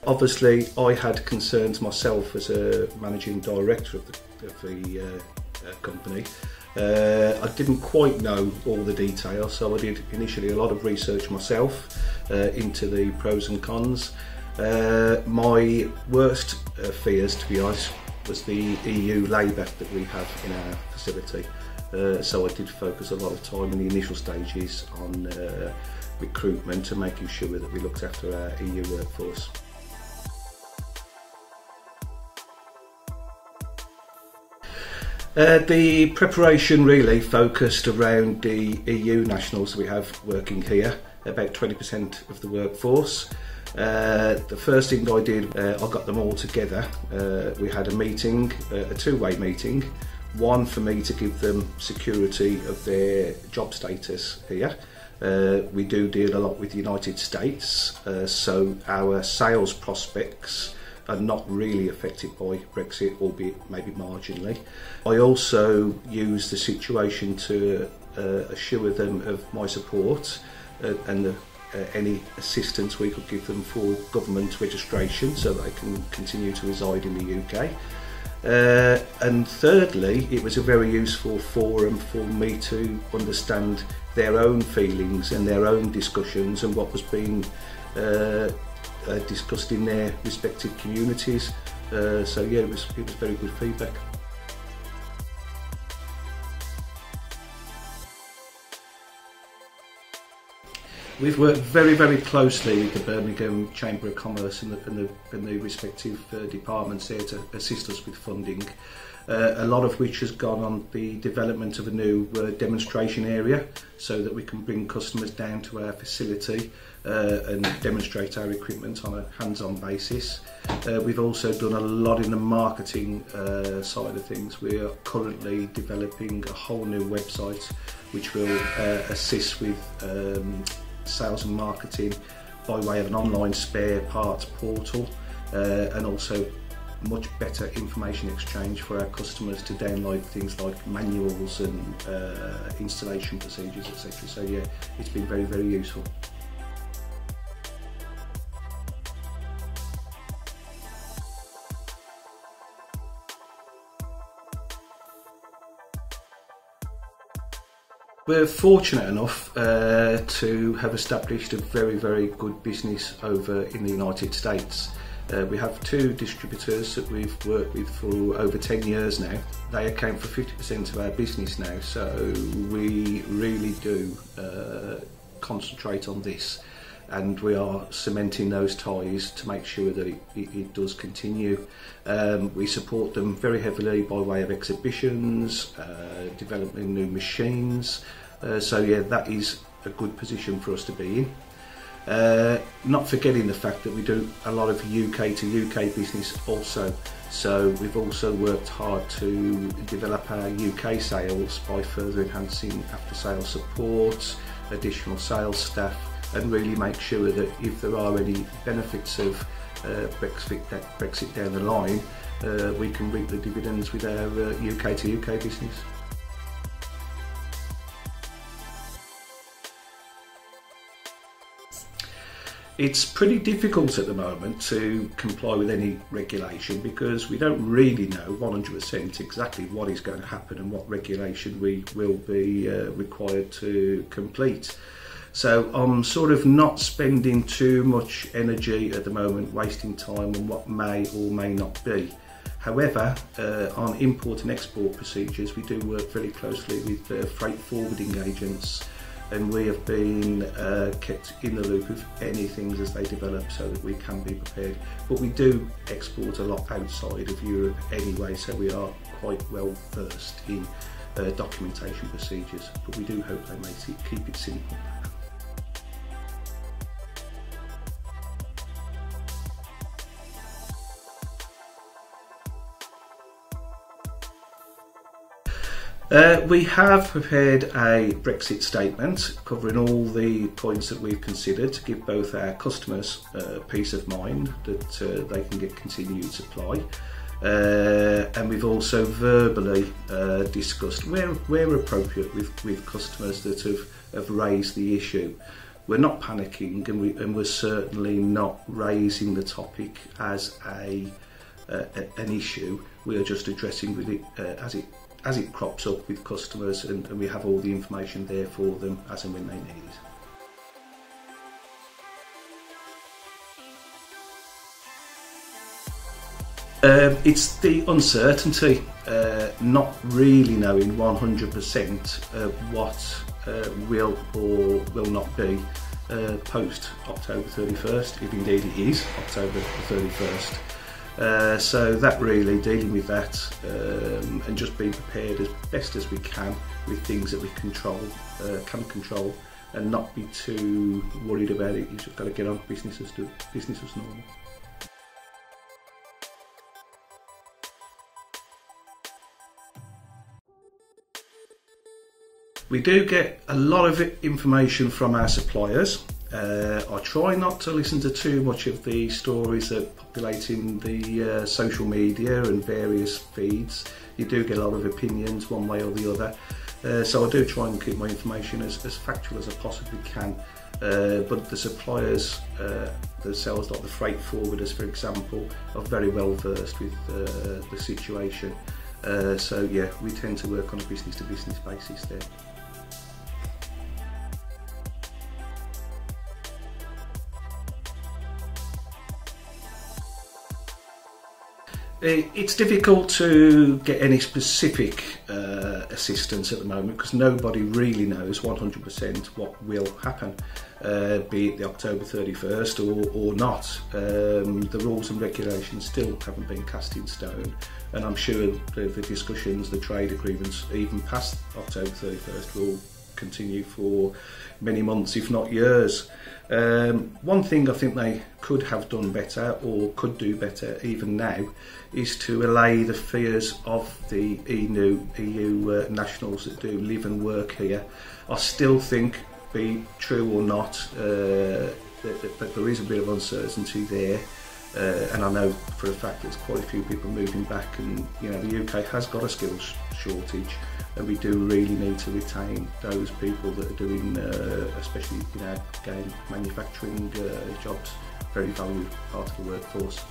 Obviously, I had concerns myself as a managing director of the company. I didn't quite know all the details, so I did initially a lot of research myself into the pros and cons. My worst fears, to be honest, was the EU labour that we have in our facility. So I did focus a lot of time in the initial stages on recruitment and making sure that we looked after our EU workforce. The preparation really focused around the EU nationals we have working here, about 20% of the workforce. The first thing I did, I got them all together. We had a meeting, a two-way meeting, one for me to give them security of their job status here. We do deal a lot with the United States, so our sales prospects are not really affected by Brexit, albeit maybe marginally. I also use the situation to assure them of my support and any assistance we could give them for government registration so they can continue to reside in the UK. And thirdly, it was a very useful forum for me to understand their own feelings and their own discussions and what was being discussed in their respective communities. So yeah, it was very good feedback. We've worked very closely with the Birmingham Chamber of Commerce and the respective departments there to assist us with funding. A lot of which has gone on the development of a new demonstration area so that we can bring customers down to our facility and demonstrate our equipment on a hands-on basis. We've also done a lot in the marketing side of things. We are currently developing a whole new website which will assist with sales and marketing by way of an online spare parts portal and also much better information exchange for our customers to download things like manuals and installation procedures, etc. So yeah, it's been very useful. We're fortunate enough to have established a very good business over in the United States. We have two distributors that we've worked with for over 10 years now. They account for 50% of our business now, so we really do concentrate on this, and we are cementing those ties to make sure that it does continue. We support them very heavily by way of exhibitions, developing new machines, so yeah, that is a good position for us to be in. Not forgetting the fact that we do a lot of UK to UK business also, so we've also worked hard to develop our UK sales by further enhancing after sales support, additional sales staff, and really make sure that if there are any benefits of Brexit down the line, we can reap the dividends with our UK to UK business. It's pretty difficult at the moment to comply with any regulation because we don't really know 100% exactly what is going to happen and what regulation we will be required to complete. So I'm sort of not spending too much energy at the moment wasting time on what may or may not be. However, on import and export procedures we do work very closely with freight forwarding agents, and we have been kept in the loop of any things as they develop so that we can be prepared. But we do export a lot outside of Europe anyway, so we are quite well versed in documentation procedures, but we do hope they keep it simple. We have prepared a Brexit statement covering all the points that we've considered to give both our customers peace of mind that they can get continued supply, and we've also verbally discussed where appropriate with customers that have raised the issue. we're not panicking, and we're certainly not raising the topic as an issue. We are just addressing with it as it crops up with customers, and we have all the information there for them as and when they need it. It's the uncertainty, not really knowing 100% what will or will not be post October 31st, if indeed it is October 31st. So that really, dealing with that and just being prepared as best as we can with things that we can control, and not be too worried about it. You've just got to get on business as normal. We do get a lot of information from our suppliers. I try not to listen to too much of the stories that populate in the social media and various feeds. You do get a lot of opinions one way or the other. So I do try and keep my information as factual as I possibly can. But the suppliers themselves, like the freight forwarders for example, are very well versed with the situation. So yeah, we tend to work on a business to business basis there. It's difficult to get any specific assistance at the moment because nobody really knows 100% what will happen, be it the October 31st or not. The rules and regulations still haven't been cast in stone, and I'm sure the discussions, the trade agreements, even past October 31st will continue for many months, if not years. One thing I think they could have done better, or could do better even now, is to allay the fears of the EU nationals that do live and work here. I still think, be true or not, that there is a bit of uncertainty there. And I know for a fact there's quite a few people moving back, and you know, the UK has got a skills shortage, and we do really need to retain those people that are doing, especially again, manufacturing jobs, very valued part of the workforce.